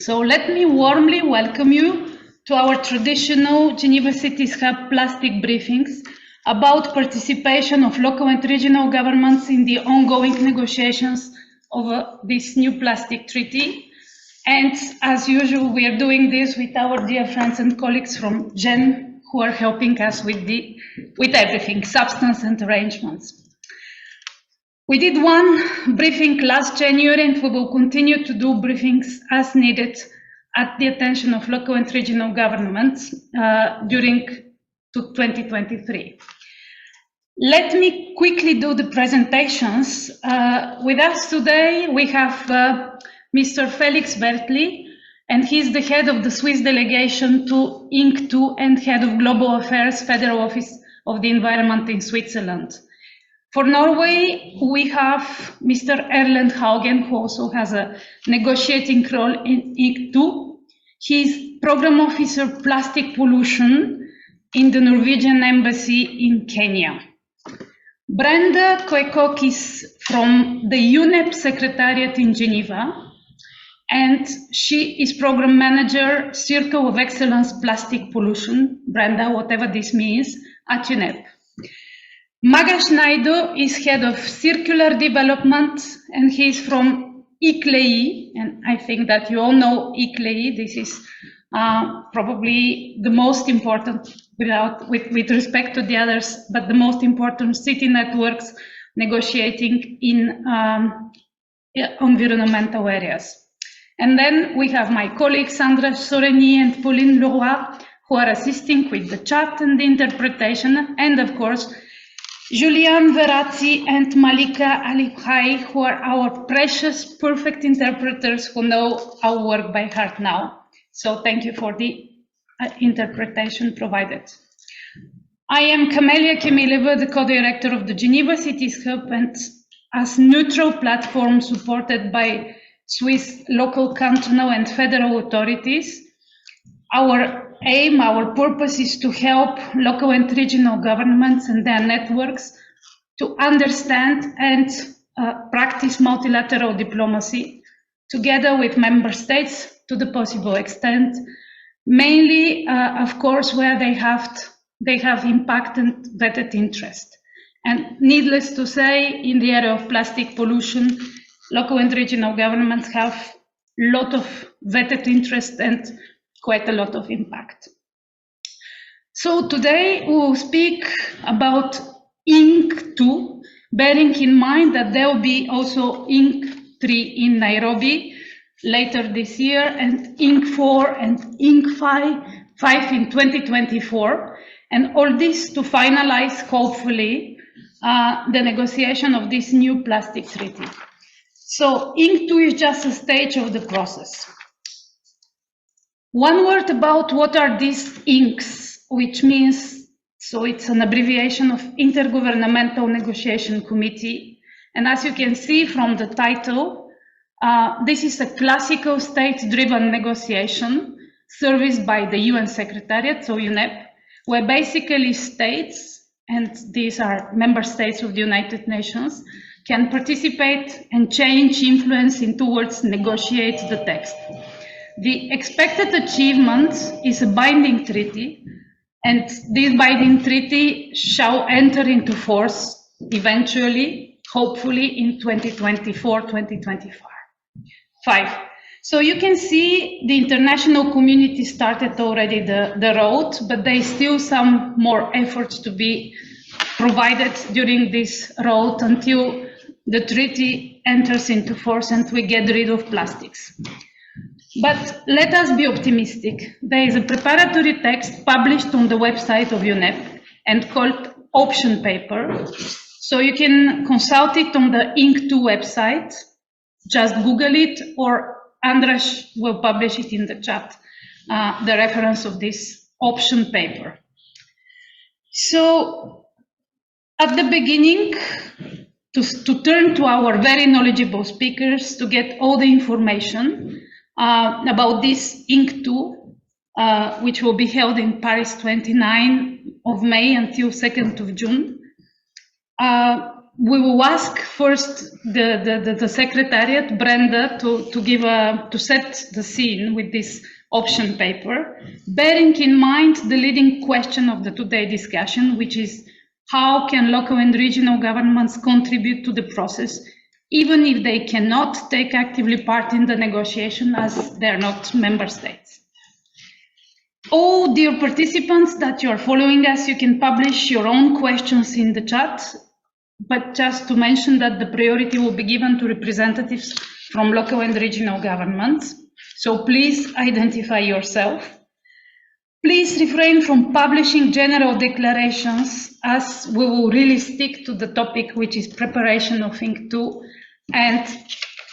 So let me warmly welcome you to our traditional Geneva Cities Hub plastic briefings about participation of local and regional governments in the ongoing negotiations of this new plastic treaty. And as usual, we are doing this with our dear friends and colleagues from GEN who are helping us with everything, substance and arrangements. We did one briefing last January, and we will continue to do briefings as needed at the attention of local and regional governments during 2023. Let me quickly do the presentations. With us today, we have Mr. Felix Bertli, and he's the head of the Swiss delegation to INC2 and head of Global Affairs, Federal Office of the Environment in Switzerland. For Norway, we have Mr. Erlend Haugen, who also has a negotiating role in INC2. He's Program Officer Plastic Pollution in the Norwegian Embassy in Kenya. Brenda Koekok is from the UNEP Secretariat in Geneva, and she is Program Manager, Circle of Excellence Plastic Pollution, Brenda, whatever this means, at UNEP. Magash Naidu is head of circular development, and he's from ICLEI, and I think that you all know ICLEI. This is probably the most important, with respect to the others, but the most important city networks negotiating in environmental areas. And then we have my colleagues Sandra Soreni and Pauline Leroy, who are assisting with the chat and the interpretation, and of course, Julian Verazzi and Malika Alikhai, who are our precious, perfect interpreters who know our work by heart now. So thank you for the interpretation provided. I am Camelia Kemileva, the co-director of the Geneva Cities Hub, and as neutral platform supported by Swiss local, cantonal and federal authorities, our aim, our purpose is to help local and regional governments and their networks to understand and practice multilateral diplomacy together with member states to the possible extent, mainly, of course, where they have impact and vetted interest. And needless to say, in the area of plastic pollution, local and regional governments have a lot of vetted interest and quite a lot of impact. So today we will speak about INC2, bearing in mind that there will be also INC3 in Nairobi later this year, and INC4 and INC5 in 2024, and all this to finalize, hopefully, the negotiation of this new plastic treaty. So INC2 is just a stage of the process. One word about what are these INCs, which means, so it's an abbreviation of Intergovernmental Negotiating Committee. And as you can see from the title, this is a classical state-driven negotiation serviced by the UN Secretariat, so UNEP, where basically states, and these are member states of the United Nations, can participate and change influence in towards negotiate the text. The expected achievement is a binding treaty, and this binding treaty shall enter into force eventually, hopefully in 2024-2025. So you can see the international community started already the road, but there is still some more efforts to be provided during this road until the treaty enters into force and we get rid of plastics. But let us be optimistic. There is a preparatory text published on the website of UNEP and called option paper. So you can consult it on the INC2 website. Just Google it, or Andras will publish it in the chat, the reference of this option paper. So at the beginning, to turn to our very knowledgeable speakers to get all the information about this INC2, which will be held in Paris 29 of May until 2nd of June. we will ask first the Secretariat, Brenda, to set the scene with this option paper, bearing in mind the leading question of the today discussion, which is how can local and regional governments contribute to the process, even if they cannot take actively part in the negotiation as they are not member states. Oh, dear participants that you are following us, you can publish your own questions in the chat, but just to mention that the priority will be given to representatives from local and regional governments. So please identify yourself. Please refrain from publishing general declarations, as we will really stick to the topic, which is preparation of Think 2, and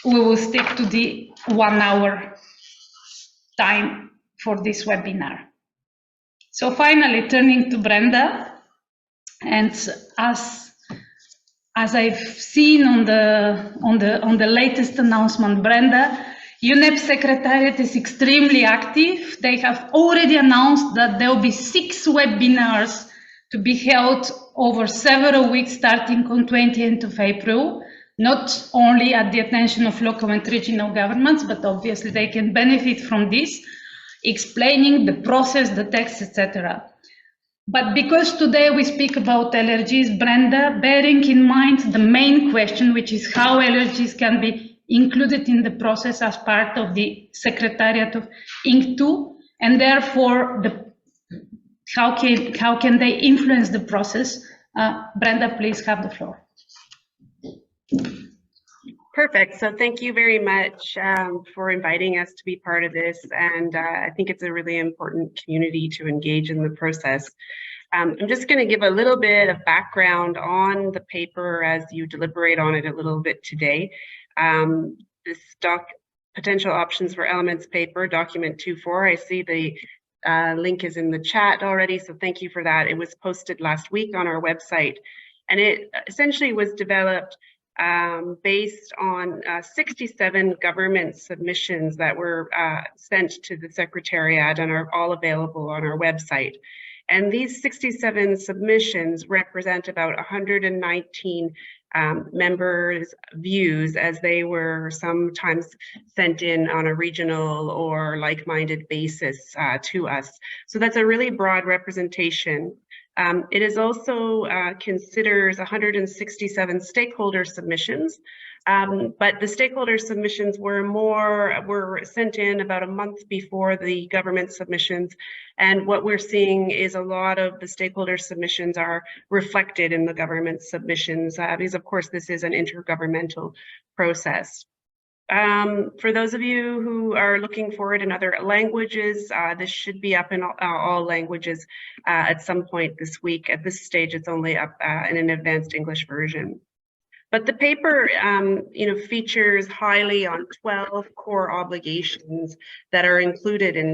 we will stick to the 1 hour time for this webinar. So finally, turning to Brenda, and as I've seen on the latest announcement, Brenda, UNEP Secretariat is extremely active. They have already announced that there will be 6 webinars to be held over several weeks starting on 20th of April, not only at the attention of local and regional governments, but obviously they can benefit from this, explaining the process, the text, etc. But because today we speak about LRGs, Brenda, bearing in mind the main question, which is how LRGs can be included in the process as part of the Secretariat of INC2, and therefore how can they influence the process? Brenda, please have the floor. Perfect. So thank you very much for inviting us to be part of this. And I think it's a really important community to engage in the process. I'm just going to give a little bit of background on the paper as you deliberate on it a little bit today. This potential options for elements paper, document 2.4. I see the link is in the chat already, so thank you for that. It was posted last week on our website, and it essentially was developed based on 67 government submissions that were sent to the Secretariat and are all available on our website. And these 67 submissions represent about 119 members' views, as they were sometimes sent in on a regional or like-minded basis to us. So that's a really broad representation. It is also considers 167 stakeholder submissions, but the stakeholder submissions were sent in about a month before the government submissions, and what we're seeing is a lot of the stakeholder submissions are reflected in the government submissions, because of course this is an intergovernmental process. For those of you who are looking for it in other languages, this should be up in all languages at some point this week. At this stage, it's only up in an advanced English version. But the paper, features highly on 12 core obligations that are included in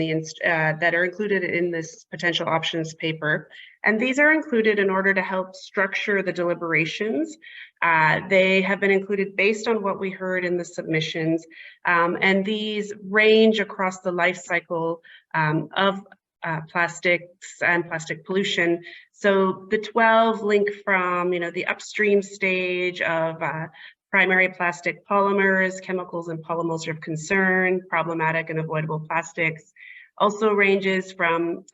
this potential options paper, and these are included in order to help structure the deliberations. They have been included based on what we heard in the submissions, and these range across the life cycle of plastics and plastic pollution. So the 12 link from, the upstream stage of primary plastic polymers, chemicals and polymers of concern, problematic and avoidable plastics. Also ranges from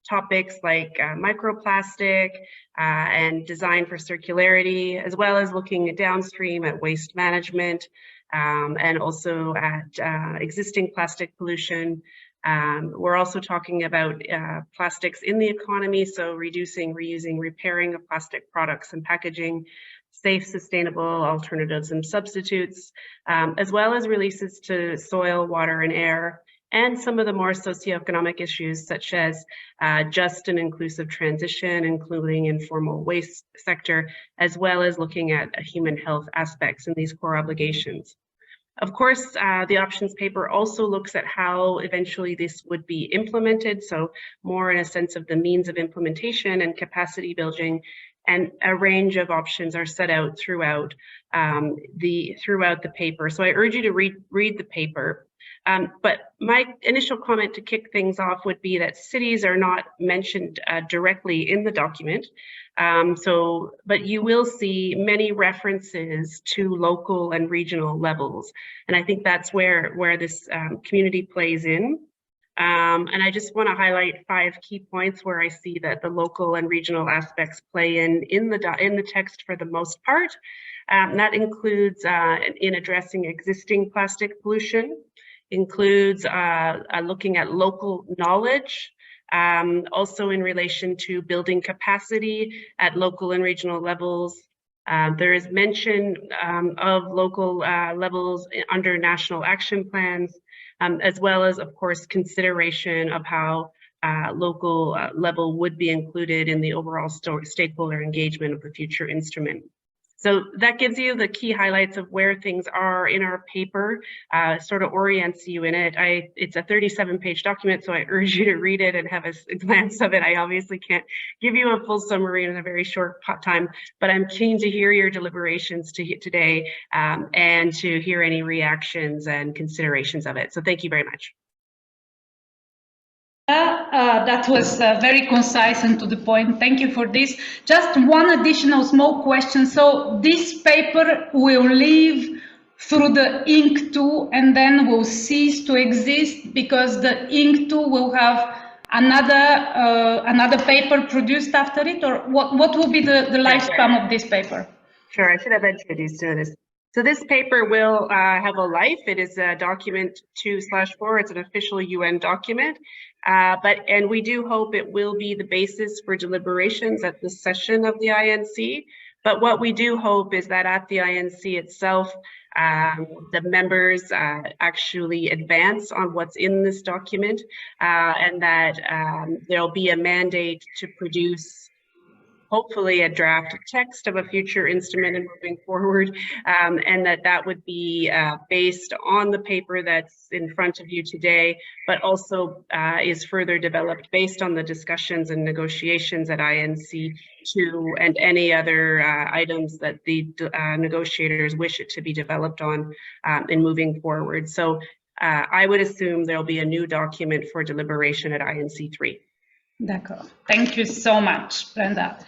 topics like microplastic and design for circularity, as well as looking at downstream at waste management and also at existing plastic pollution. We're also talking about plastics in the economy, so reducing, reusing, repairing of plastic products and packaging, safe, sustainable alternatives and substitutes, as well as releases to soil, water, and air, and some of the more socioeconomic issues such as just and inclusive transition, including informal waste sector, as well as looking at human health aspects in these core obligations. Of course, the options paper also looks at how eventually this would be implemented, so more in a sense of the means of implementation and capacity building, and a range of options are set out throughout the paper. So I urge you to read the paper. But my initial comment to kick things off would be that cities are not mentioned directly in the document. But you will see many references to local and regional levels. And I think that's where this community plays in. And I just want to highlight 5 key points where I see that the local and regional aspects play in the text for the most part. That includes in addressing existing plastic pollution, includes looking at local knowledge, also in relation to building capacity at local and regional levels. There is mention of local levels under national action plans, as well as, of course, consideration of how local level would be included in the overall stakeholder engagement of the future instrument. So that gives you the key highlights of where things are in our paper, sort of orients you in it. It's a 37-page document, so I urge you to read it and have a glance of it. I obviously can't give you a full summary in a very short time, but I'm keen to hear your deliberations today and to hear any reactions and considerations of it. So thank you very much. That was very concise and to the point. Thank you for this. Just one additional small question. So this paper will live through the Inc. 2 and then will cease to exist because the Inc. 2 will have another paper produced after it, or what will be the lifespan of this paper? Sure, I should have introduced to this. So this paper will have a life. It is document 2/4. It's an official UN document. And we do hope it will be the basis for deliberations at the session of the INC. But what we do hope is that at the INC itself, the members actually advance on what's in this document, and that there'll be a mandate to produce hopefully a draft text of a future instrument and moving forward, and that would be based on the paper that's in front of you today, but also is further developed based on the discussions and negotiations at INC2 and any other items that the negotiators wish it to be developed on in moving forward. So I would assume there'll be a new document for deliberation at INC3. D'accord. Thank you so much, Brenda.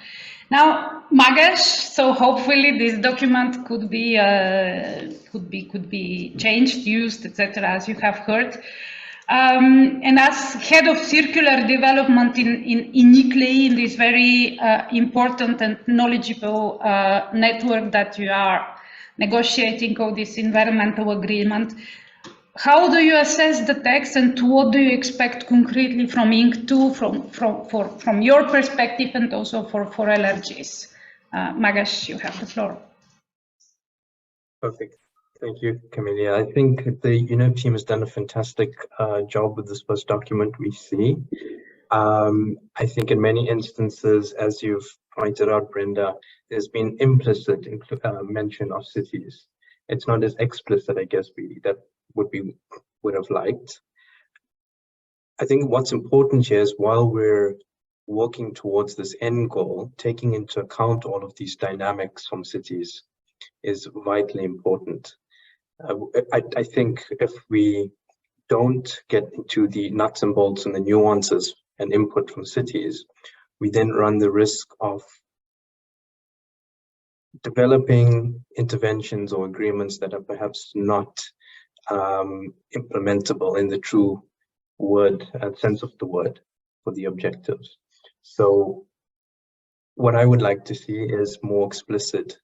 Now, Magash, so hopefully this document could be changed, used, etc., as you have heard. And as head of circular development in ICLEI, in this very important and knowledgeable network that you are negotiating all this environmental agreement, how do you assess the text, and what do you expect concretely from Inc. 2 from your perspective and also for LRGs? Magash, you have the floor. Perfect. Thank you, Camelia. I think the UNEP team has done a fantastic job with this first document we see. I think in many instances, as you've pointed out, Brenda, there's been implicit mention of cities. It's not as explicit, I guess, we would have liked. I think what's important here is while we're working towards this end goal, taking into account all of these dynamics from cities is vitally important. I think if we don't get into the nuts and bolts and the nuances and input from cities, we then run the risk of developing interventions or agreements that are perhaps not implementable in the true word and sense of the word for the objectives. So what I would like to see is more explicit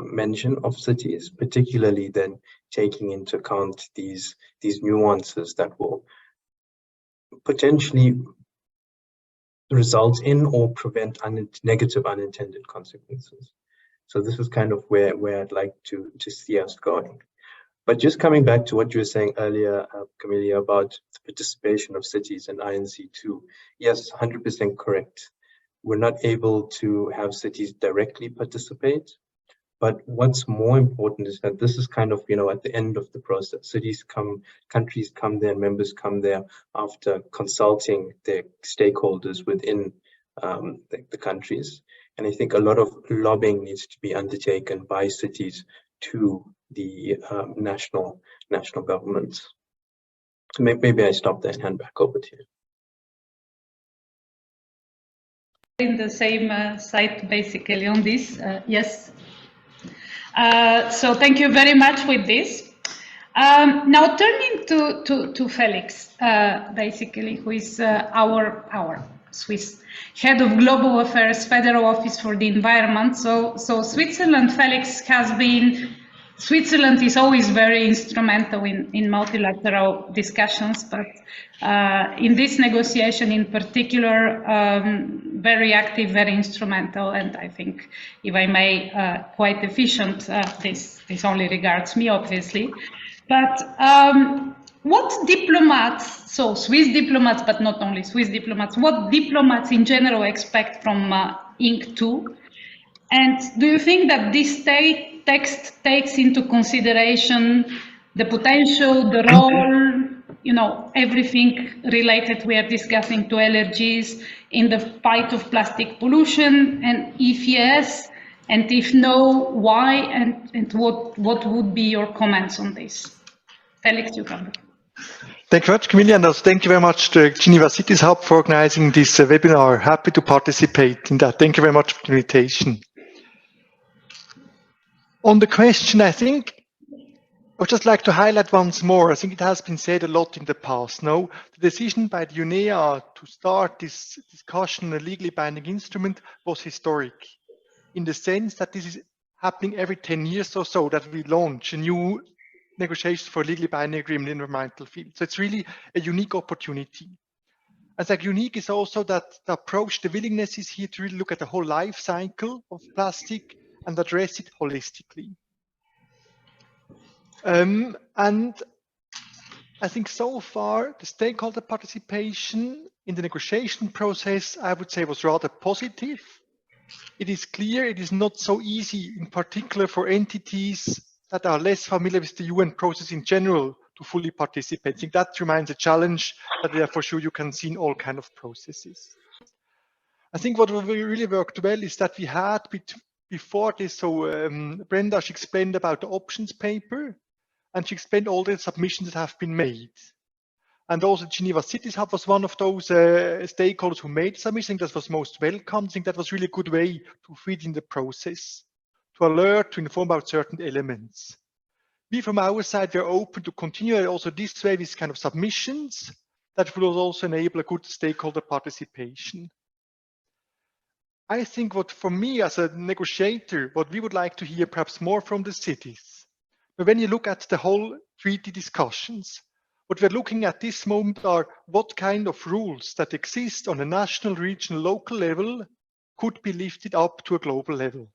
mention of cities, particularly then taking into account these nuances that will potentially result in or prevent negative unintended consequences. So this is kind of where I'd like to see us going. But just coming back to what you were saying earlier, Camelia, about the participation of cities in INC2, yes, 100% correct. We're not able to have cities directly participate, but what's more important is that this is kind of, at the end of the process. Cities come, countries come there, members come there after consulting their stakeholders within the countries. And I think a lot of lobbying needs to be undertaken by cities to the national governments. Maybe I stop there and hand back over to you. In the same site, basically, on this, yes. So thank you very much with this. Now turning to Felix, basically, who is our Swiss head of global affairs, Federal Office for the Environment. So Switzerland, Felix Switzerland is always very instrumental in multilateral discussions, but in this negotiation in particular, very active, very instrumental, and I think, if I may, quite efficient. This only regards me, obviously. But what diplomats, so Swiss diplomats, but not only Swiss diplomats, what diplomats in general expect from Inc. 2? And do you think that this text takes into consideration the potential, the role, everything related we are discussing to LRGs in the fight of plastic pollution? And if yes, and if no, why? And what would be your comments on this? Felix, you can. Thank you very much, Camilla, and also thank you very much to Geneva Cities Hub for organizing this webinar. Happy to participate in that. Thank you very much for the invitation. On the question, I think I would just like to highlight once more, I think it has been said a lot in the past. No, the decision by the UNEA to start this discussion on a legally binding instrument was historic, in the sense that this is happening every 10 years or so, that we launch a new negotiations for a legally binding agreement in the environmental field. So it's really a unique opportunity. I think unique is also that the approach, the willingness is here to really look at the whole life cycle of plastic and address it holistically. And I think so far the stakeholder participation in the negotiation process, I would say, was rather positive. It is clear it is not so easy, in particular for entities that are less familiar with the UN process in general, to fully participate. I think that remains a challenge that for sure you can see in all kinds of processes. I think what really worked well is that we had before this, so Brenda, she explained about the options paper, and she explained all the submissions that have been made. And also Geneva Cities Hub was one of those stakeholders who made submissions. That was most welcome. I think that was really a good way to feed in the process, to alert, to inform about certain elements. We from our side, we're open to continue also this way with kind of submissions that will also enable a good stakeholder participation. I think what for me as a negotiator, what we would like to hear perhaps more from the cities, but when you look at the whole treaty discussions, what we're looking at this moment are what kind of rules that exist on a national, regional, local level could be lifted up to a global level.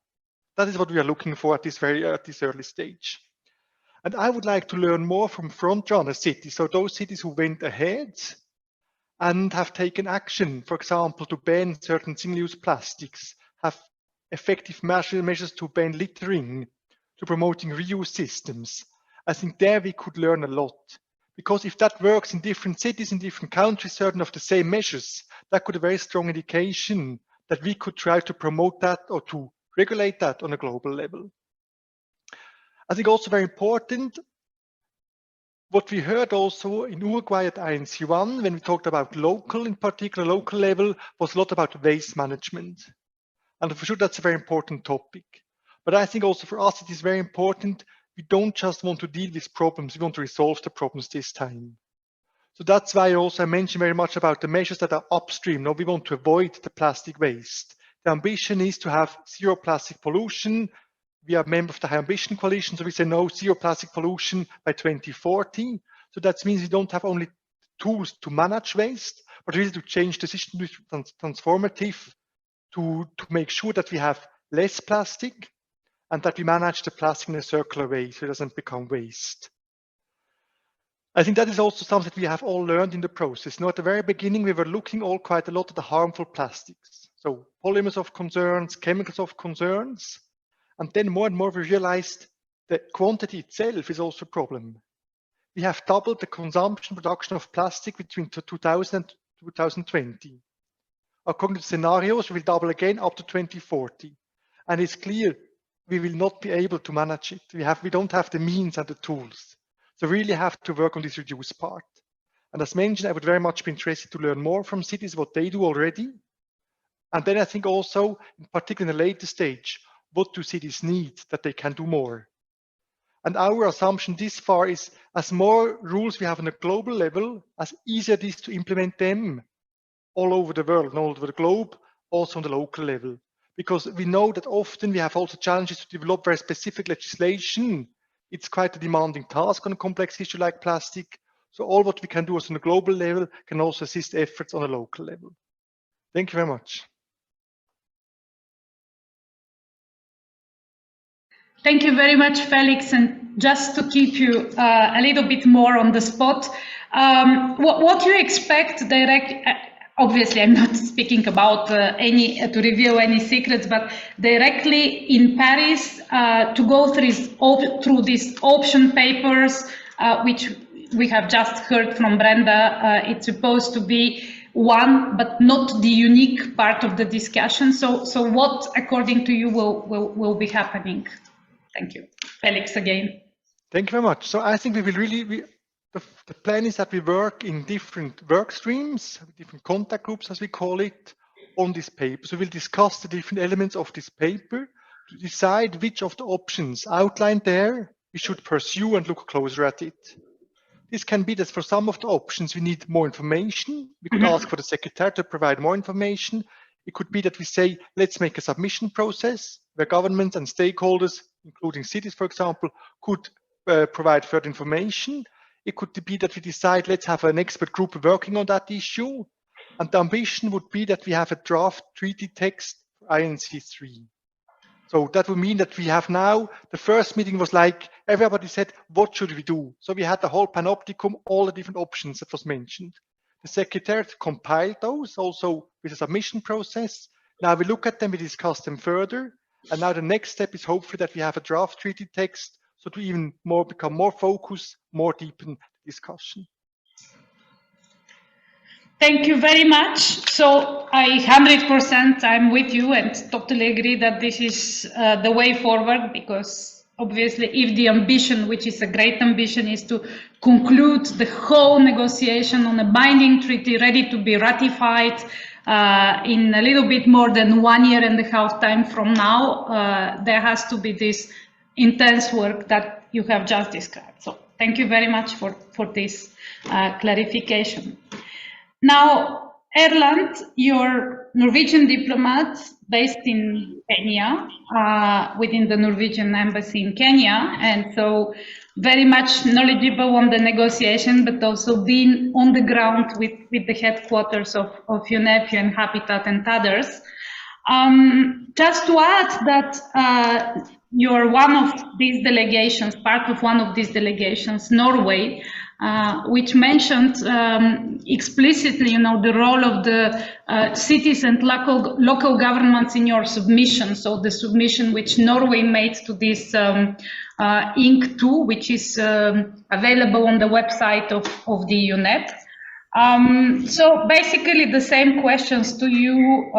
That is what we are looking for at this early stage. And I would like to learn more from front-runner cities, so those cities who went ahead and have taken action, for example, to ban certain single-use plastics, have effective measures to ban littering, to promoting reuse systems. I think there we could learn a lot. Because if that works in different cities, in different countries, certain of the same measures, that could be a very strong indication that we could try to promote that or to regulate that on a global level. I think also very important, what we heard also in Uruguay at INC1, when we talked about local, in particular local level, was a lot about waste management. And for sure, that's a very important topic. But I think also for us, it is very important, we don't just want to deal with problems, we want to resolve the problems this time. So that's why also I mentioned very much about the measures that are upstream. Now we want to avoid the plastic waste. The ambition is to have zero plastic pollution. We are a member of the High Ambition Coalition, so we say no zero plastic pollution by 2040. So that means we don't have only tools to manage waste, but really to change the system to transformative to make sure that we have less plastic and that we manage the plastic in a circular way so it doesn't become waste. I think that is also something that we have all learned in the process. Now, at the very beginning, we were looking quite a lot at the harmful plastics. So polymers of concerns, chemicals of concerns. And then more and more we realized the quantity itself is also a problem. We have doubled the consumption production of plastic between 2000 and 2020. According to scenarios, we will double again up to 2040. And it's clear we will not be able to manage it. We don't have the means and the tools. So really have to work on this reduced part. And as mentioned, I would very much be interested to learn more from cities, what they do already. And then I think also, in particular in the later stage, what do cities need that they can do more? And our assumption this far is, as more rules we have on a global level, as easier it is to implement them all over the world, all over the globe, also on the local level. Because we know that often we have also challenges to develop very specific legislation. It's quite a demanding task on a complex issue like plastic. So all what we can do on a global level can also assist efforts on a local level. Thank you very much. Thank you very much, Felix. And just to keep you a little bit more on the spot, what you expect obviously I'm not speaking about to reveal any secrets, but directly in Paris to go through these option papers, which we have just heard from Brenda. It's supposed to be one, but not the unique part of the discussion. So what, according to you, will be happening? Thank you. Felix again. Thank you very much. So I think we will really, the plan is that we work in different work streams, different contact groups, as we call it, on this paper. So we'll discuss the different elements of this paper to decide which of the options outlined there we should pursue and look closer at it. This can be that for some of the options we need more information. We could ask for the secretary to provide more information. It could be that we say, let's make a submission process where governments and stakeholders, including cities, for example, could provide further information. It could be that we decide, let's have an expert group working on that issue. And the ambition would be that we have a draft treaty text for INC 3. So that would mean that we have now, the first meeting was like, everybody said, what should we do? So we had the whole panopticon, all the different options that was mentioned. The secretariat compiled those also with a submission process. Now we look at them, we discuss them further. And now the next step is hopefully that we have a draft treaty text, so to even more become more focused, more deepen the discussion. Thank you very much. So I 100% I'm with you and totally agree that this is the way forward, because obviously if the ambition, which is a great ambition, is to conclude the whole negotiation on a binding treaty ready to be ratified in a little bit more than 1.5 years time from now, there has to be this intense work that you have just described. So thank you very much for this clarification. Now, Erland, your Norwegian diplomat based in Kenya, within the Norwegian embassy in Kenya, and so very much knowledgeable on the negotiation, but also being on the ground with the headquarters of UNEP and Habitat and others. Just to add that you're one of these delegations, part of one of these delegations, Norway, which mentioned explicitly, the role of the cities and local governments in your submission. So the submission which Norway made to this Inc. 2, which is available on the website of the UNEP. So basically the same questions to you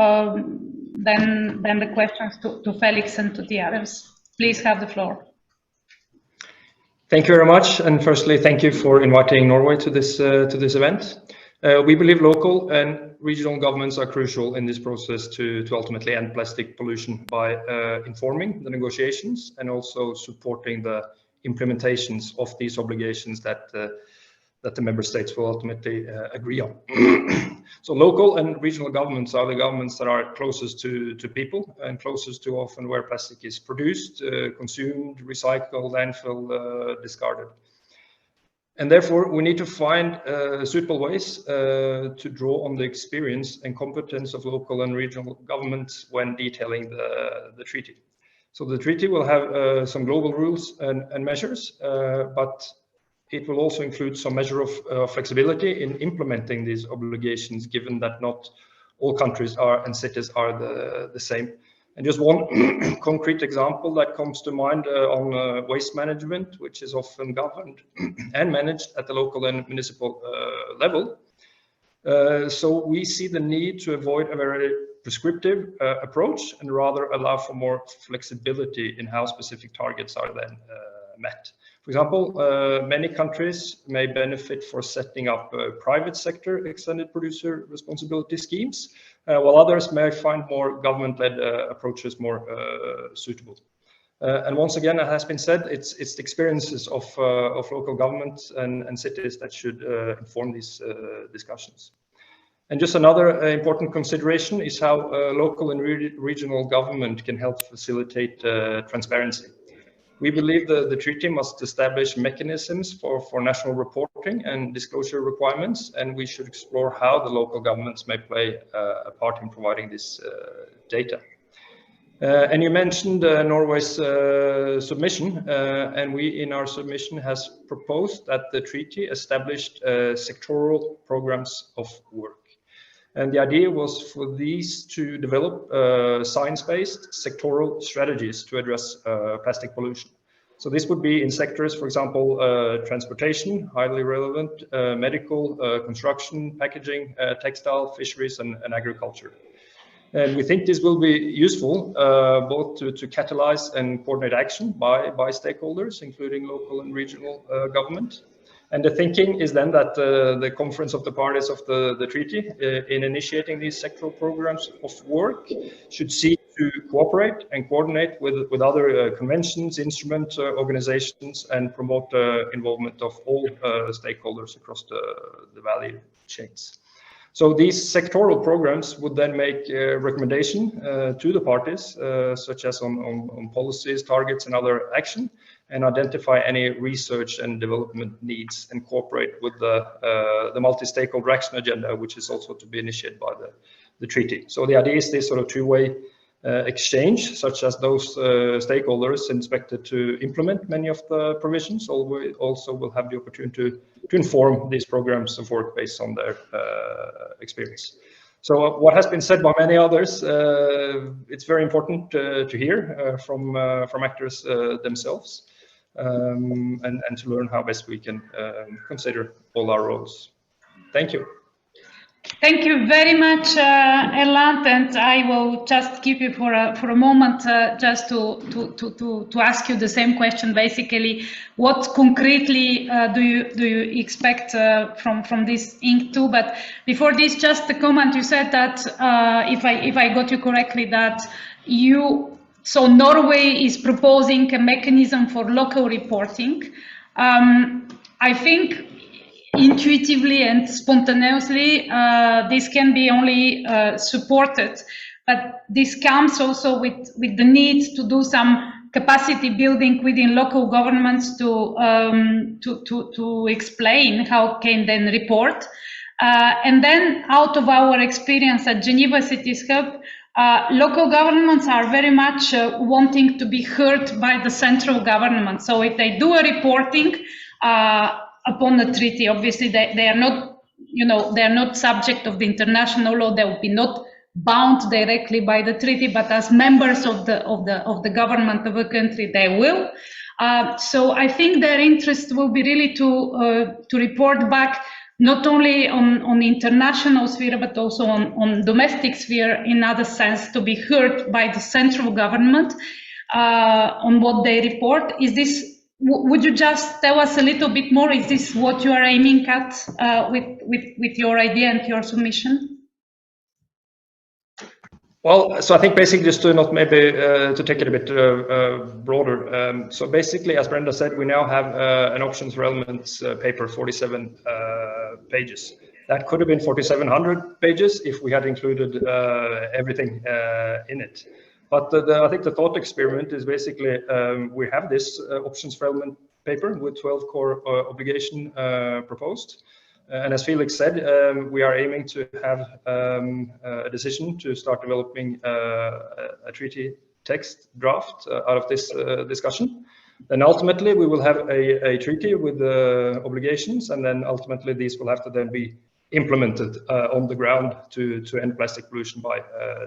than the questions to Felix and to the others. Please have the floor. Thank you very much, and firstly, thank you for inviting Norway to this event. We believe local and regional governments are crucial in this process to ultimately end plastic pollution by informing the negotiations and also supporting the implementations of these obligations that the member states will ultimately agree on. So local and regional governments are the governments that are closest to people and closest to often where plastic is produced, consumed, recycled, landfill, discarded. And therefore, we need to find suitable ways to draw on the experience and competence of local and regional governments when detailing the treaty. So the treaty will have some global rules and measures, but it will also include some measure of flexibility in implementing these obligations, given that not all countries and cities are the same. And just one concrete example that comes to mind on waste management, which is often governed and managed at the local and municipal level. So we see the need to avoid a very prescriptive approach and rather allow for more flexibility in how specific targets are then met. For example, many countries may benefit for setting up private sector extended producer responsibility schemes, while others may find more government-led approaches more suitable. And once again, it has been said, it's the experiences of local governments and cities that should inform these discussions. And just another important consideration is how local and regional government can help facilitate transparency. We believe the treaty must establish mechanisms for national reporting and disclosure requirements, and we should explore how the local governments may play a part in providing this data. And you mentioned Norway's submission, and we in our submission has proposed that the treaty established sectoral programs of work. And the idea was for these to develop science-based sectoral strategies to address plastic pollution. So this would be in sectors, for example, transportation, highly relevant, medical, construction, packaging, textile, fisheries, and agriculture. And we think this will be useful both to catalyze and coordinate action by stakeholders, including local and regional government. And the thinking is then that the Conference of the Parties of the treaty, in initiating these sectoral programs of work, should seek to cooperate and coordinate with other conventions, instruments, organizations, and promote involvement of all stakeholders across the value chains. So these sectoral programs would then make a recommendation to the parties, such as on policies, targets, and other action, and identify any research and development needs and cooperate with the multi-stakeholder action agenda, which is also to be initiated by the treaty. So the idea is this sort of two-way exchange, such as those stakeholders expected to implement many of the provisions also will have the opportunity to inform these programs of work based on their experience. So what has been said by many others, it's very important to hear from actors themselves and to learn how best we can consider all our roles. Thank you. Thank you very much, Erland, and I will just keep you for a moment just to ask you the same question. Basically, what concretely do you expect from this Inc. 2? But before this, just a comment. You said that if I got you correctly, that so Norway is proposing a mechanism for local reporting. I think intuitively and spontaneously, this can be only supported, but this comes also with the need to do some capacity building within local governments to explain how can then report. And then out of our experience at Geneva Cities Hub, local governments are very much wanting to be heard by the central government. So if they do a reporting upon the treaty, obviously they are not, they are not subject of the international law. They will be not bound directly by the treaty, but as members of the government of a country, they will. So I think their interest will be really to report back not only on the international sphere, but also on domestic sphere, in other sense, to be heard by the central government on what they report. Is this? Would you just tell us a little bit more? Is this what you are aiming at with your idea and your submission? Well, so I think basically just to not maybe to take it a bit broader. So basically, as Brenda said, we now have an options for elements paper, 47 pages. That could have been 4,700 pages if we had included everything in it. But I think the thought experiment is basically we have this options for element paper with 12 core obligation proposed. And as Felix said, we are aiming to have a decision to start developing a treaty text draft out of this discussion. Then ultimately we will have a treaty with the obligations, and then ultimately these will have to then be implemented on the ground to end plastic pollution by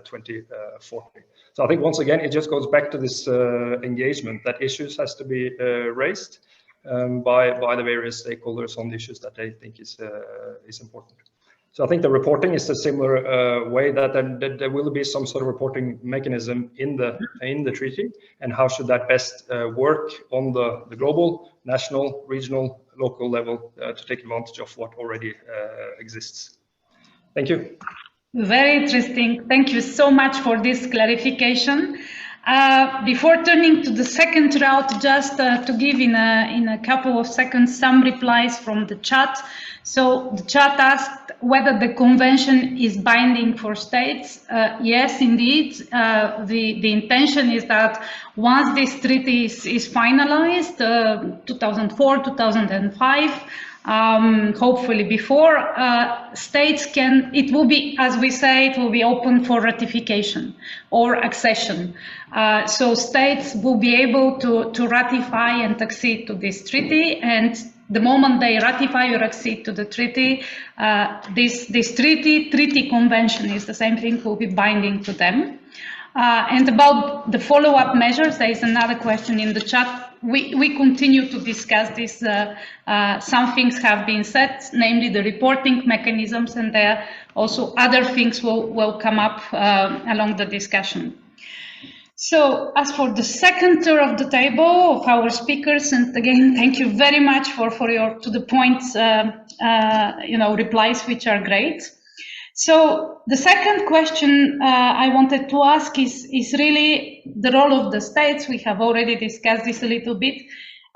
2040. So I think once again, it just goes back to this engagement that issues has to be raised by the various stakeholders on the issues that they think is important. So I think the reporting is a similar way that there will be some sort of reporting mechanism in the treaty, and how should that best work on the global, national, regional, local level to take advantage of what already exists. Thank you. Very interesting. Thank you so much for this clarification. Before turning to the second route, just to give in a couple of seconds some replies from the chat. So the chat asked whether the convention is binding for states. Yes, indeed. The intention is that once this treaty is finalized, 2004, 2005, hopefully before, states can, it will be, as we say, it will be open for ratification or accession. So states will be able to ratify and accede to this treaty, and the moment they ratify or accede to the treaty, this treaty convention is the same thing, will be binding to them. And about the follow-up measures, there is another question in the chat. We continue to discuss this. Some things have been said, namely the reporting mechanisms, and there also other things will come up along the discussion. So as for the second tour of the table of our speakers, and again, thank you very much for your to the point replies, which are great. So the second question I wanted to ask is really the role of the states. We have already discussed this a little bit,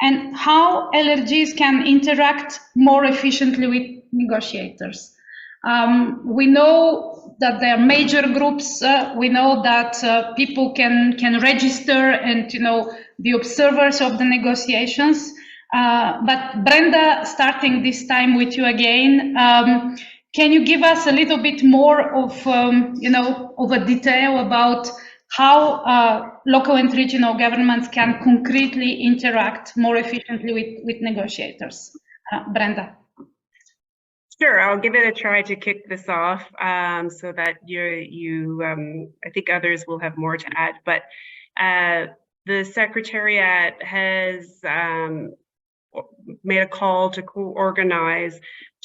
and how LRGs can interact more efficiently with negotiators. We know that there are major groups. We know that people can register and be observers of the negotiations. But Brenda, starting this time with you again, can you give us a little bit more of a detail about how local and regional governments can concretely interact more efficiently with negotiators? Brenda. Sure, I'll give it a try to kick this off so that I think others will have more to add, but the Secretariat has made a call to co-organize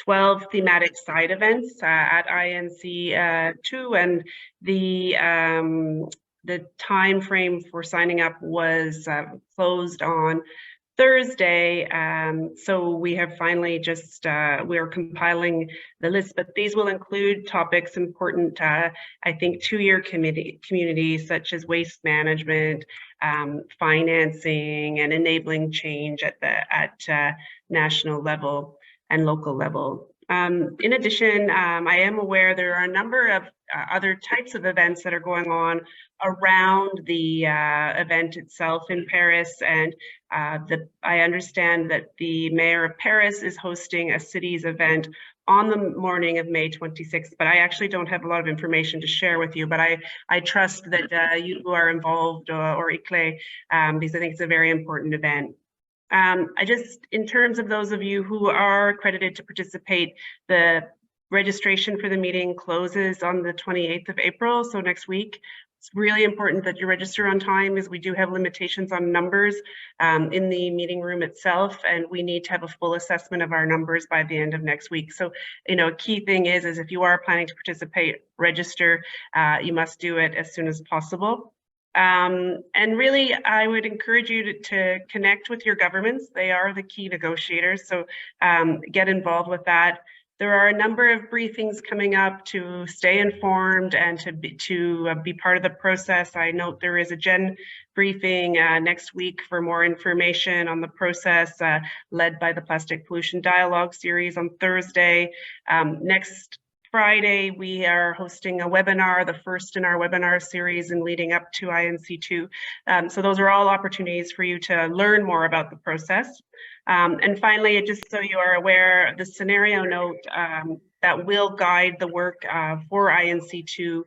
12 thematic side events at INC 2, and the time frame for signing up was closed on Thursday, so we have finally just, we are compiling the list, but these will include topics important, I think, to your communities, such as waste management, financing, and enabling change at national level and local level. In addition, I am aware there are a number of other types of events that are going on around the event itself in Paris, and I understand that the mayor of Paris is hosting a cities event on the morning of May 26th, but I actually don't have a lot of information to share with you, but I trust that you are involved, or ICLE, because I think it's a very important event. In terms of those of you who are accredited to participate, the registration for the meeting closes on the 28th of April, so next week. It's really important that you register on time, as we do have limitations on numbers in the meeting room itself, and we need to have a full assessment of our numbers by the end of next week. So, a key thing is if you are planning to participate, register. You must do it as soon as possible. And really, I would encourage you to connect with your governments. They are the key negotiators, so get involved with that. There are a number of briefings coming up to stay informed and to be part of the process. I note there is a Gen briefing next week for more information on the process, led by the Plastic Pollution Dialogue Series on Thursday. Next Friday, we are hosting a webinar, the first in our webinar series and leading up to INC2. So those are all opportunities for you to learn more about the process. And finally, just so you are aware, the scenario note that will guide the work for INC2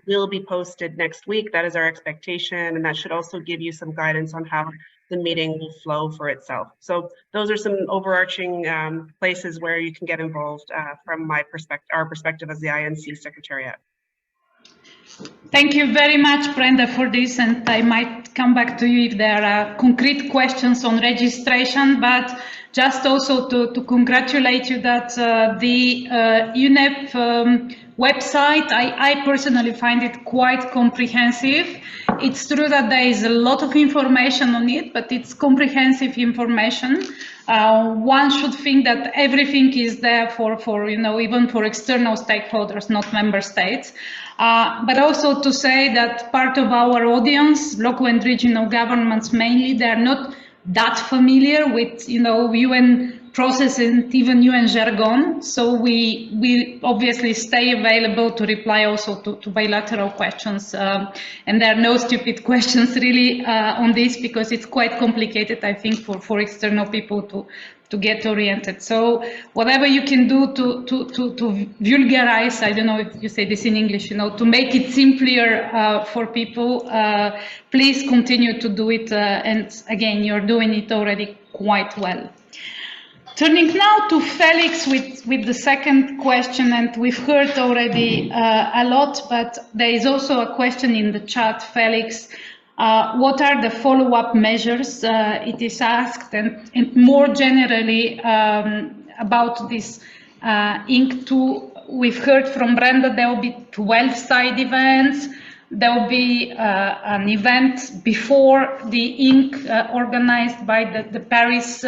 will be posted next week. That is our expectation, and that should also give you some guidance on how the meeting will flow for itself. So those are some overarching places where you can get involved from our perspective as the INC Secretariat. Thank you very much, Brenda, for this, and I might come back to you if there are concrete questions on registration, but just also to congratulate you that the UNEP website, I personally find it quite comprehensive. It's true that there is a lot of information on it, but it's comprehensive information. One should think that everything is there for even for external stakeholders, not member states. But also to say that part of our audience, local and regional governments mainly, they're not that familiar with UN process and even UN jargon. So we obviously stay available to reply also to bilateral questions. And there are no stupid questions really on this, because it's quite complicated, I think, for external people to get oriented. So whatever you can do to vulgarize, I don't know if you say this in English, to make it simpler for people, please continue to do it. And again, you're doing it already quite well. Turning now to Felix with the second question, and we've heard already a lot, but there is also a question in the chat, Felix. What are the follow-up measures? It is asked, and more generally about this INC2. We've heard from Brenda there will be 12 side events. There will be an event before the INC organized by the Paris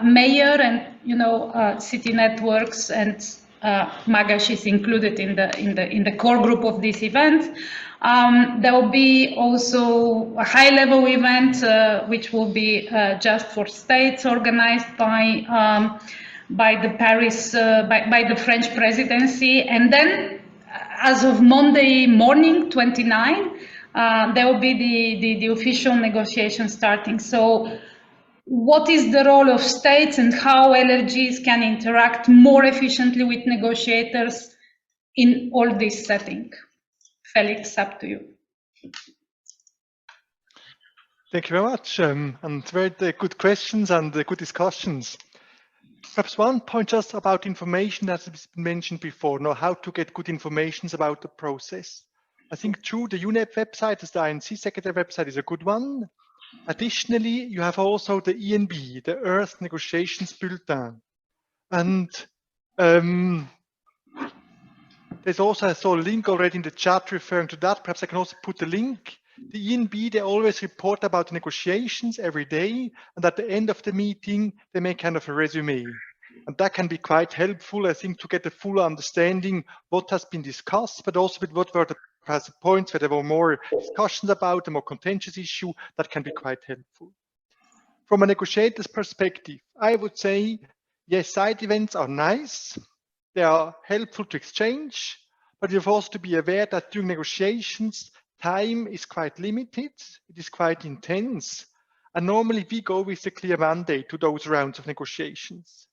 mayor and city networks, and Magash is included in the core group of this event. There will be also a high-level event which will be just for states, organized by the Paris by the French presidency, and then as of Monday morning, 29, there will be the official negotiation starting. So, what is the role of states and how LRGs can interact more efficiently with negotiators in all this setting? Felix, up to you. Thank you very much, and very good questions and good discussions. Perhaps one point just about information that has been mentioned before, how to get good information about the process. I think through the UNEP website, as the INC Secretary website, is a good one. Additionally, you have also the ENB, the Earth Negotiations Bulletin. And there's also, I saw a link already in the chat referring to that. Perhaps I can also put the link. The ENB, they always report about the negotiations every day. And at the end of the meeting, they make kind of a resume. And that can be quite helpful, I think, to get a full understanding what has been discussed, but also with what were the points where there were more discussions about, a more contentious issue. That can be quite helpful. From a negotiator's perspective, I would say, yes, side events are nice. They are helpful to exchange, but you have also to be aware that during negotiations, time is quite limited. It is quite intense. And normally we go with a clear mandate to those rounds of negotiations.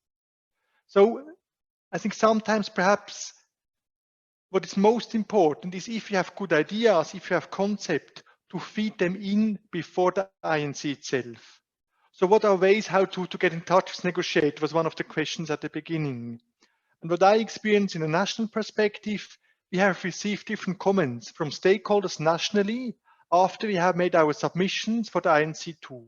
So I think sometimes perhaps what is most important is if you have good ideas, if you have concept, to feed them in before the INC itself. So what are ways how to get in touch with negotiate was one of the questions at the beginning. And what I experienced in a national perspective, we have received different comments from stakeholders nationally after we have made our submissions for the INC2.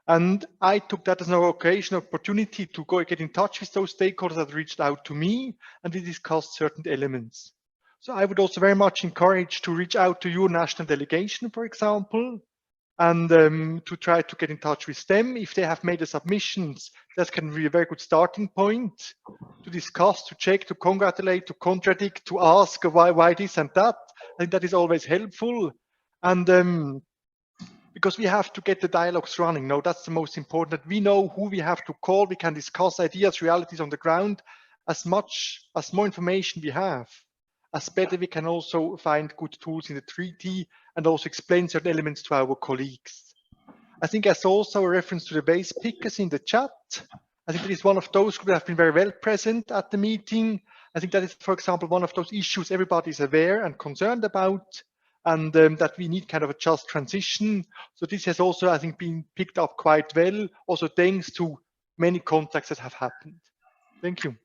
And I took that as an opportunity to go get in touch with those stakeholders that reached out to me, and we discussed certain elements. So I would also very much encourage to reach out to your national delegation, for example, and to try to get in touch with them. If they have made the submissions, that can be a very good starting point to discuss, to check, to congratulate, to contradict, to ask why this and that. I think that is always helpful. And because we have to get the dialogues running. No, that's the most important, that we know who we have to call. We can discuss ideas, realities on the ground. As more information we have, as better we can also find good tools in the treaty and also explain certain elements to our colleagues. I think there's also a reference to the base pickers in the chat. I think it is one of those who have been very well present at the meeting. I think that is, for example, one of those issues everybody is aware and concerned about, and that we need kind of a just transition. So this has also, I think, been picked up quite well, also thanks to many contacts that have happened. Thank you.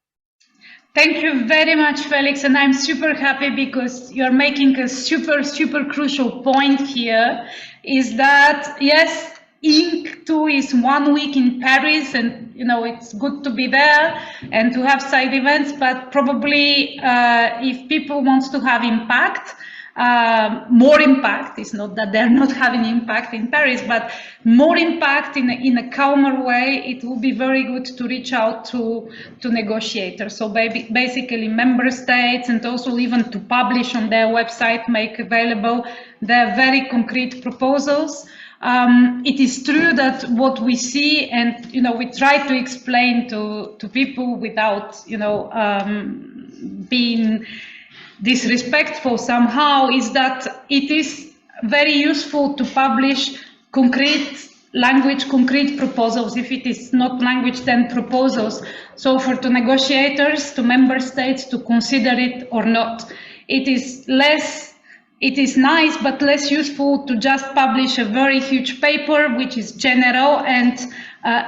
Thank you very much, Felix, and I'm super happy because you're making a super crucial point here, is that yes, Inc. 2 is 1 week in Paris, and it's good to be there and to have side events, but probably if people want to have impact, more impact, it's not that they're not having impact in Paris, but more impact in a calmer way, it will be very good to reach out to negotiators. So basically member states, and also even to publish on their website, make available their very concrete proposals. It is true that what we see, and we try to explain to people without being disrespectful somehow, is that it is very useful to publish concrete language, concrete proposals. If it is not language, then proposals. So for the negotiators, to member states to consider it or not. It is nice, but less useful to just publish a very huge paper, which is general, and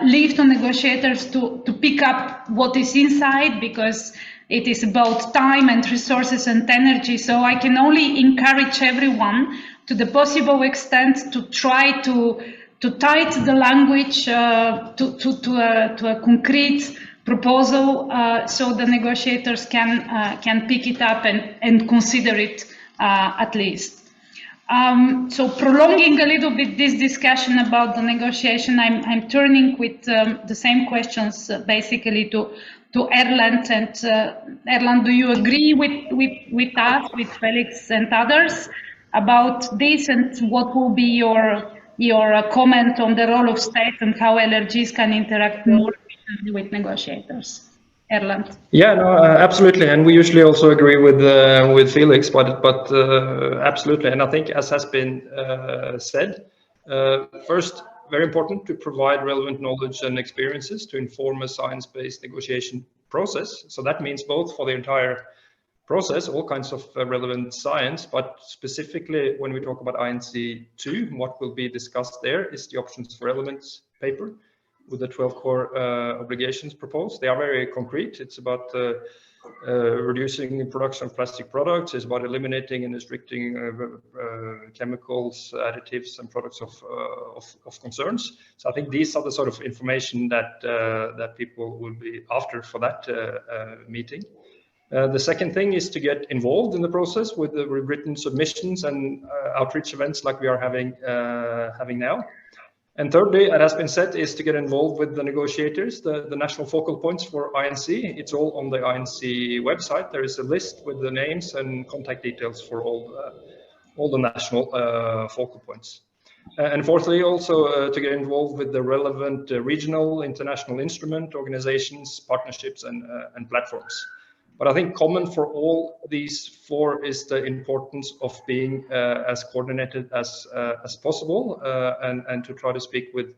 leave to negotiators to pick up what is inside, because it is about time and resources and energy. So I can only encourage everyone to the possible extent to try to tighten the language to a concrete proposal, so the negotiators can pick it up and consider it at least. So prolonging a little bit this discussion about the negotiation, I'm turning with the same questions basically to Erland. And Erland, do you agree with us, with Felix and others about this, and what will be your comment on the role of state and how LRGs can interact more efficiently with negotiators? Erland. Yeah, no, absolutely, and we usually also agree with Felix, but absolutely, and I think, as has been said, first, very important to provide relevant knowledge and experiences to inform a science-based negotiation process. So that means both for the entire process, all kinds of relevant science, but specifically when we talk about INC 2, what will be discussed there is the options for elements paper with the 12 core obligations proposed. They are very concrete. It's about reducing production of plastic products. It's about eliminating and restricting chemicals, additives, and products of concerns. So I think these are the sort of information that people will be after for that meeting. The second thing is to get involved in the process with the written submissions and outreach events like we are having now. And thirdly, it has been said, is to get involved with the negotiators, the national focal points for INC. It's all on the INC website. There is a list with the names and contact details for all the national focal points. And fourthly, also to get involved with the relevant regional, international instrument, organizations, partnerships, and platforms. But I think common for all these four is the importance of being as coordinated as possible, and to try to speak with,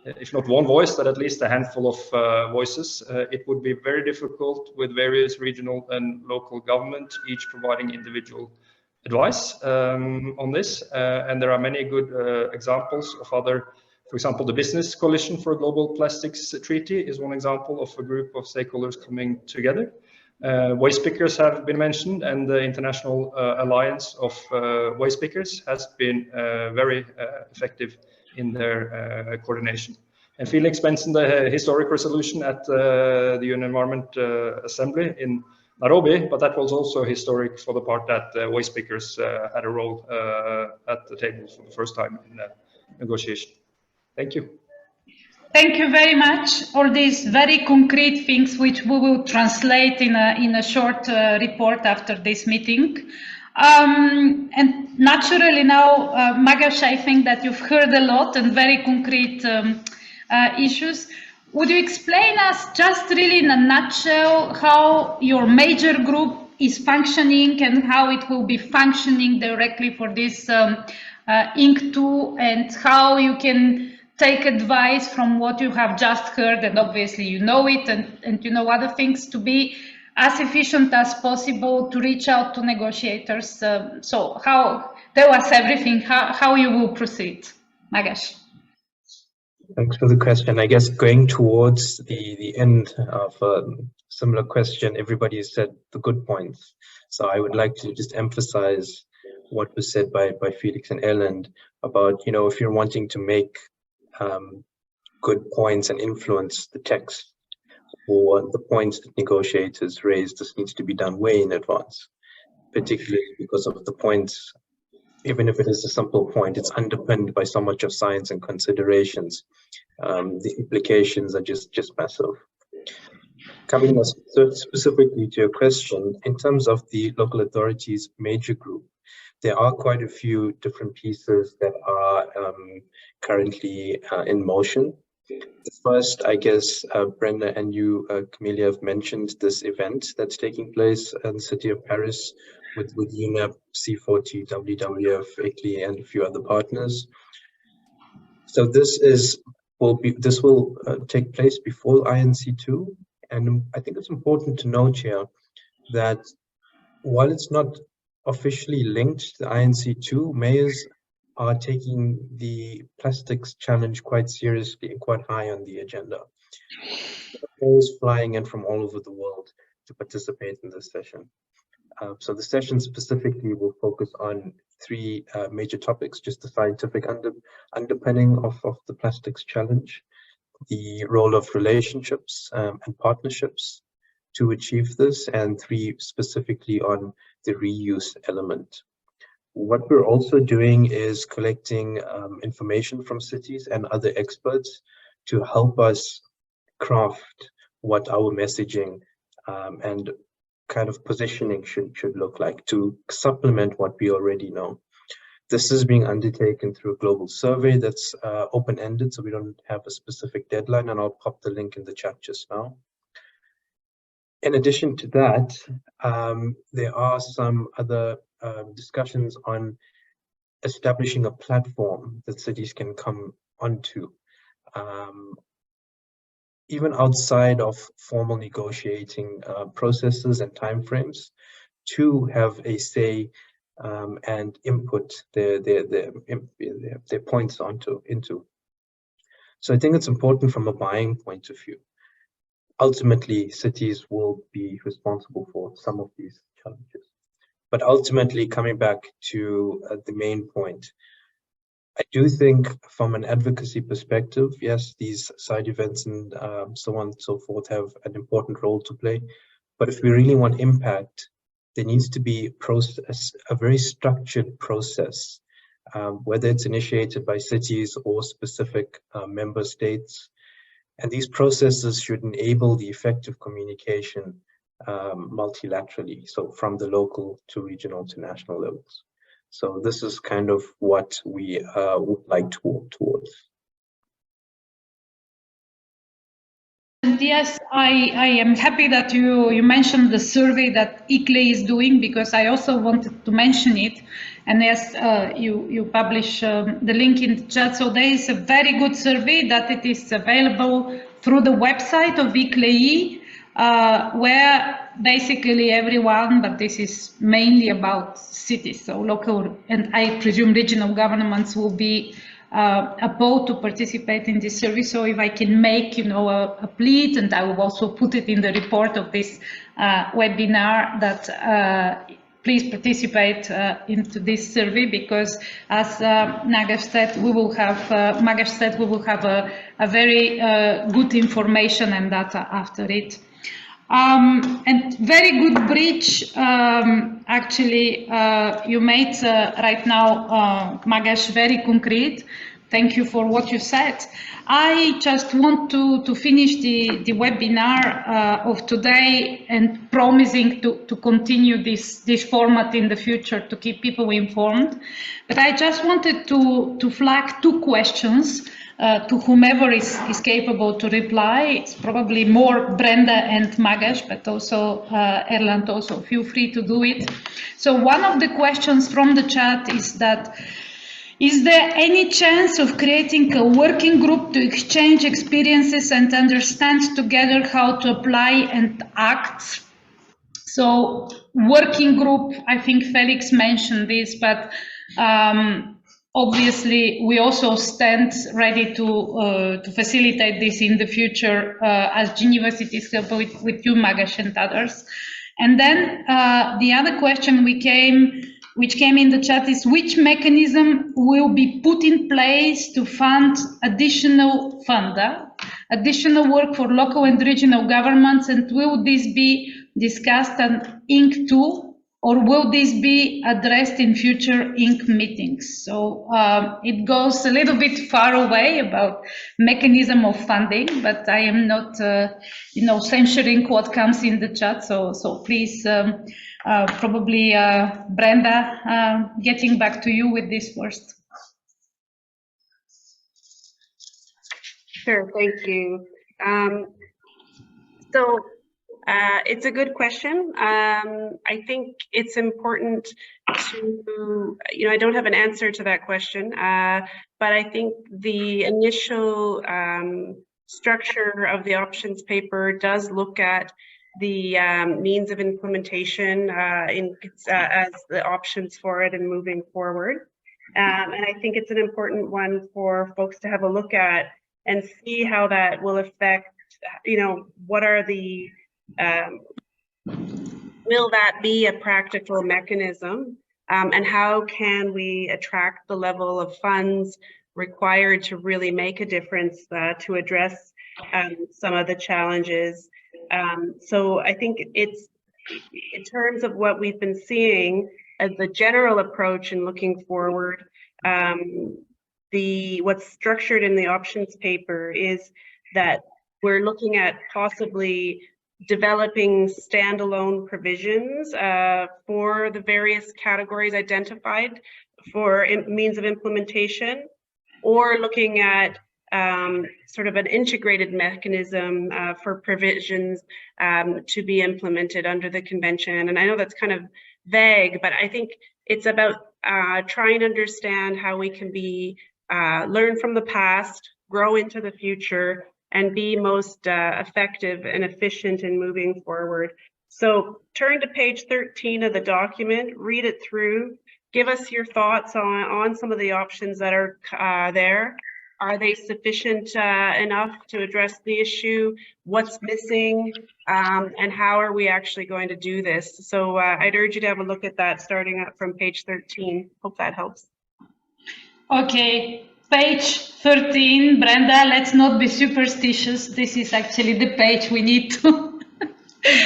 if not one voice, but at least a handful of voices. It would be very difficult with various regional and local government, each providing individual advice on this. And there are many good examples of other, for example, the Business Coalition for a Global Plastics Treaty is one example of a group of stakeholders coming together. Waste pickers have been mentioned, and the International Alliance of Waste Pickers has been very effective in their coordination. And Felix mentioned the historic resolution at the UN Environment Assembly in Nairobi, but that was also historic for the part that waste pickers had a role at the table for the first time in the negotiation. Thank you. Thank you very much. All these very concrete things which we will translate in a short report after this meeting. And naturally now, Magash, I think that you've heard a lot and very concrete issues. Would you explain us just really in a nutshell how your major group is functioning and how it will be functioning directly for this Inc. 2, and how you can take advice from what you have just heard, and obviously you know it, and you know other things, to be as efficient as possible to reach out to negotiators. So how, tell us everything, how you will proceed, Magash. Thanks for the question. I guess going towards the end of a similar question, everybody has said the good points. So I would like to just emphasize what was said by Felix and Erland about, you know, if you're wanting to make good points and influence the text or the points that negotiators raise, this needs to be done way in advance, particularly because of the points. Even if it is a simple point, it's underpinned by so much of science and considerations. The implications are just massive. Coming more specifically to your question, in terms of the local authorities major group, there are quite a few different pieces that are currently in motion. The first, I guess, Brenda and you, Camelia, have mentioned this event that's taking place in the city of Paris with UNEP, C40, WWF, ICLEI, and a few other partners. So this will take place before INC2, and I think it's important to note here that while it's not officially linked to INC2, mayors are taking the plastics challenge quite seriously and quite high on the agenda. Mayors flying in from all over the world to participate in this session. So the session specifically will focus on three major topics: just the scientific underpinning of the plastics challenge, the role of relationships and partnerships to achieve this, and three specifically on the reuse element. What we're also doing is collecting information from cities and other experts to help us craft what our messaging and kind of positioning should look like to supplement what we already know. This is being undertaken through a global survey that's open-ended, so we don't have a specific deadline, and I'll pop the link in the chat just now. In addition to that, there are some other discussions on establishing a platform that cities can come onto, even outside of formal negotiating processes and timeframes, to have a say and input their points into. So I think it's important from a buying point of view. Ultimately, cities will be responsible for some of these challenges. But ultimately, coming back to the main point, I do think from an advocacy perspective, yes, these side events and so on and so forth have an important role to play. But if we really want impact, there needs to be a very structured process, whether it's initiated by cities or specific member states. And these processes should enable the effective communication multilaterally, so from the local to regional to national levels. So this is kind of what we would like to work towards. And yes, I am happy that you mentioned the survey that ICLEI is doing, because I also wanted to mention it. And yes, you publish the link in the chat. So there is a very good survey that it is available through the website of ICLEI, where basically everyone, but this is mainly about cities, so local and I presume regional governments will be about to participate in this survey. So if I can make, a plea, and I will also put it in the report of this webinar, that please participate into this survey, because as Nagesh said, we will have a very good information and data after it. And very good bridge, actually, you made right now, Magesh, very concrete. Thank you for what you said. I just want to finish the webinar of today and promising to continue this format in the future to keep people informed. But I just wanted to flag two questions to whomever is capable to reply. It's probably more Brenda and Magesh, but also Erland, also feel free to do it. So one of the questions from the chat is that, is there any chance of creating a working group to exchange experiences and understand together how to apply and act? So working group, I think Felix mentioned this, but obviously, we also stand ready to facilitate this in the future as Geneva Cities Hub with you, Magash, and others. And then the other question which came in the chat is which mechanism will be put in place to fund additional work for local and regional governments, and will this be discussed on INC 2, or will this be addressed in future INC meetings? So it goes a little bit far away about mechanism of funding, but I am not, censoring what comes in the chat. So please, probably Brenda, getting back to you with this first. Sure, thank you. It's a good question. I think it's important to, I don't have an answer to that question, but I think the initial structure of the options paper does look at the means of implementation as the options for it and moving forward. And I think it's an important one for folks to have a look at and see how that will affect, what are the will that be a practical mechanism, and how can we attract the level of funds required to really make a difference to address some of the challenges. So I think it's, in terms of what we've been seeing as the general approach and looking forward, what's structured in the options paper is that we're looking at possibly developing standalone provisions for the various categories identified for means of implementation, or looking at sort of an integrated mechanism for provisions to be implemented under the convention. And I know that's kind of vague, but I think it's about trying to understand how we can learn from the past, grow into the future, and be most effective and efficient in moving forward. So turn to page 13 of the document, read it through, give us your thoughts on some of the options that are there. Are they sufficient enough to address the issue? What's missing? And how are we actually going to do this? So I'd urge you to have a look at that starting up from page 13. Hope that helps. Okay. Page 13, Brenda, let's not be superstitious. This is actually the page we need to,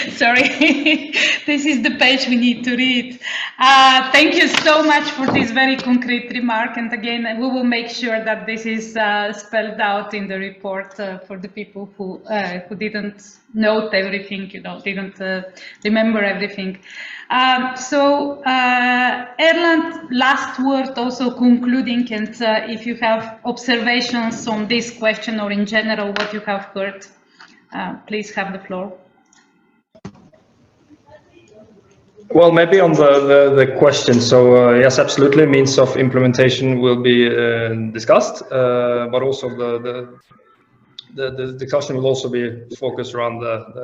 sorry, this is the page we need to read. Thank you so much for this very concrete remark. And again, we will make sure that this is spelled out in the report for the people who didn't note everything, didn't remember everything. Erland, last word also concluding, and if you have observations on this question or in general what you have heard, please have the floor. Well, maybe on the question. So yes, absolutely, means of implementation will be discussed, but also the discussion will also be focused around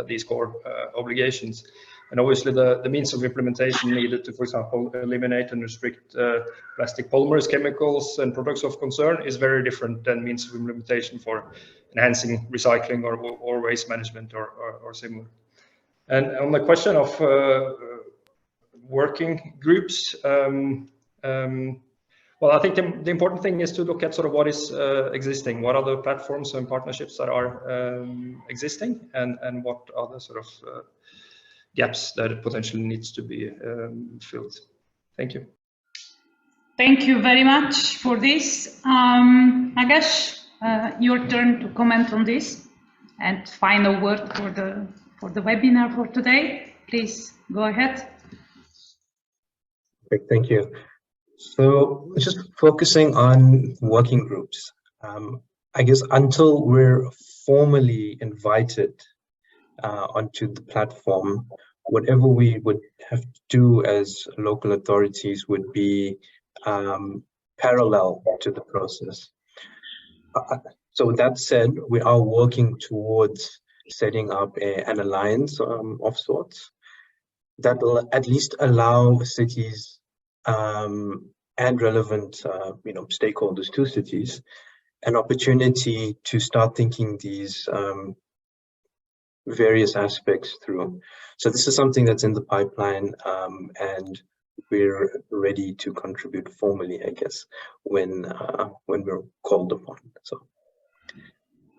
these core obligations. And obviously the means of implementation needed to, for example, eliminate and restrict plastic polymers, chemicals, and products of concern is very different than means of implementation for enhancing recycling or waste management or similar. And on the question of working groups, well, I think the important thing is to look at sort of what is existing, what are the platforms and partnerships that are existing, and what are the sort of gaps that potentially needs to be filled. Thank you. Thank you very much for this. Magash, your turn to comment on this, and final word for the webinar for today. Please go ahead. Great, thank you. So just focusing on working groups, I guess until we're formally invited onto the platform, whatever we would have to do as local authorities would be parallel to the process. So with that said, we are working towards setting up an alliance of sorts that will at least allow cities and relevant stakeholders to cities an opportunity to start thinking these various aspects through. So this is something that's in the pipeline, and we're ready to contribute formally, I guess, when we're called upon. So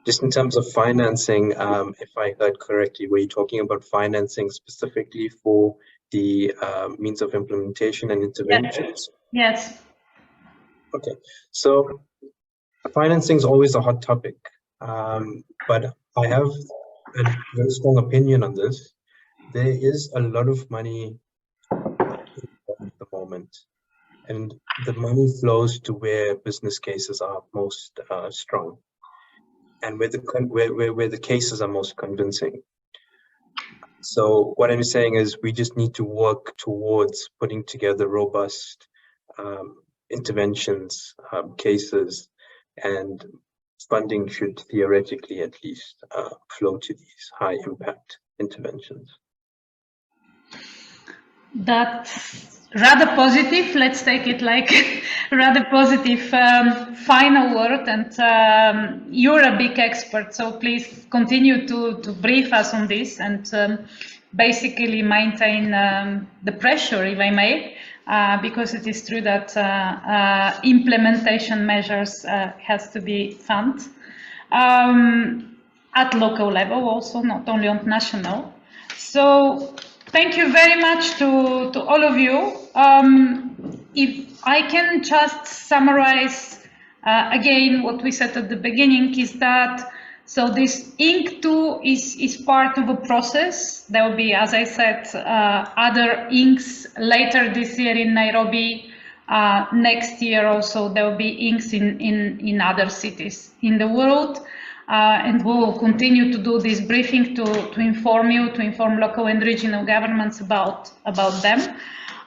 just in terms of financing, if I heard correctly, were you talking about financing specifically for the means of implementation and interventions? Yes. Okay, so financing is always a hot topic, but I have a very strong opinion on this. There is a lot of money at the moment, and the money flows to where business cases are most strong, and where the cases are most convincing. So what I'm saying is we just need to work towards putting together robust interventions, cases, and funding should theoretically at least flow to these high impact interventions. That's rather positive. Let's take it like rather positive final word. And you're a big expert, so please continue to brief us on this and basically maintain the pressure, if I may, because it is true that implementation measures has to be funded at local level also, not only on national. So thank you very much to all of you. If I can just summarize again what we said at the beginning is that so this INC2 is part of a process. There will be, as I said, other INCs later this year in Nairobi. Next year also there will be INCs in other cities in the world. And we will continue to do this briefing to inform you, to inform local and regional governments about them.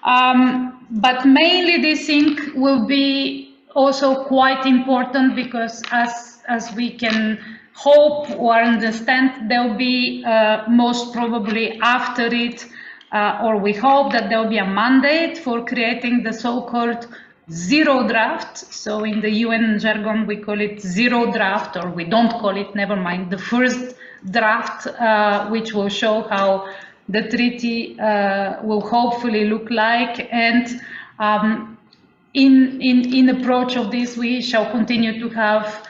But mainly this INC will be also quite important because as we can hope or understand, there will be most probably after it, or we hope that there will be a mandate for creating the so-called zero draft. So in the UN jargon, we call it zero draft, or we don't call it, never mind, the first draft, which will show how the treaty will hopefully look like. And in approach of this, we shall continue to have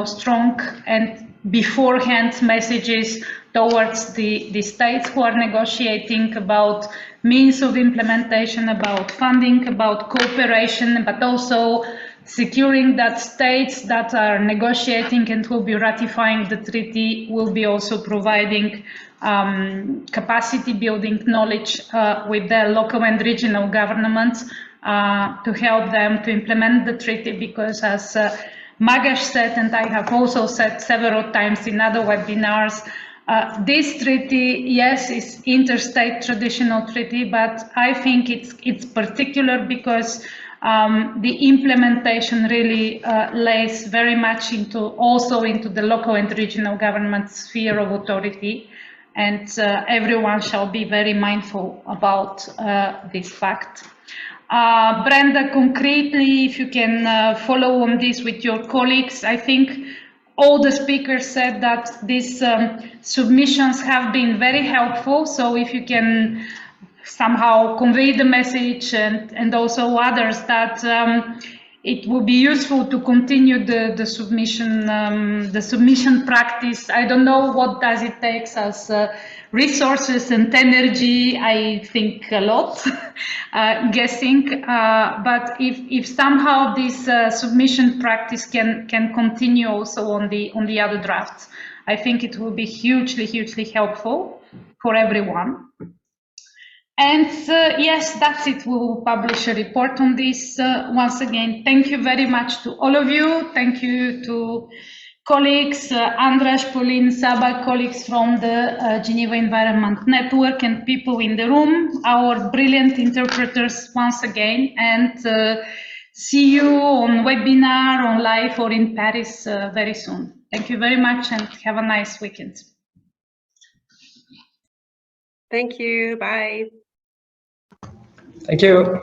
strong and beforehand messages towards the states who are negotiating about means of implementation, about funding, about cooperation, but also securing that states that are negotiating and will be ratifying the treaty will be also providing capacity building knowledge with their local and regional governments to help them to implement the treaty, because as Magash said, and I have also said several times in other webinars, this treaty, yes, is interstate traditional treaty, but I think it's particular because the implementation really lays very much also into the local and regional government sphere of authority, and everyone shall be very mindful about this fact. Brenda, concretely, if you can follow on this with your colleagues, I think all the speakers said that these submissions have been very helpful. So if you can somehow convey the message and also others that it will be useful to continue the submission practice. I don't know what does it take as resources and energy. I think a lot, guessing. But if somehow this submission practice can continue also on the other drafts, I think it will be hugely helpful for everyone. And yes, that's it. We will publish a report on this. Once again, thank you very much to all of you. Thank you to colleagues, Andras, Pauline, Saba, colleagues from the Geneva Environment Network and people in the room, our brilliant interpreters once again, and see you on webinar, on live or in Paris very soon. Thank you very much and have a nice weekend. Thank you. Bye. Thank you.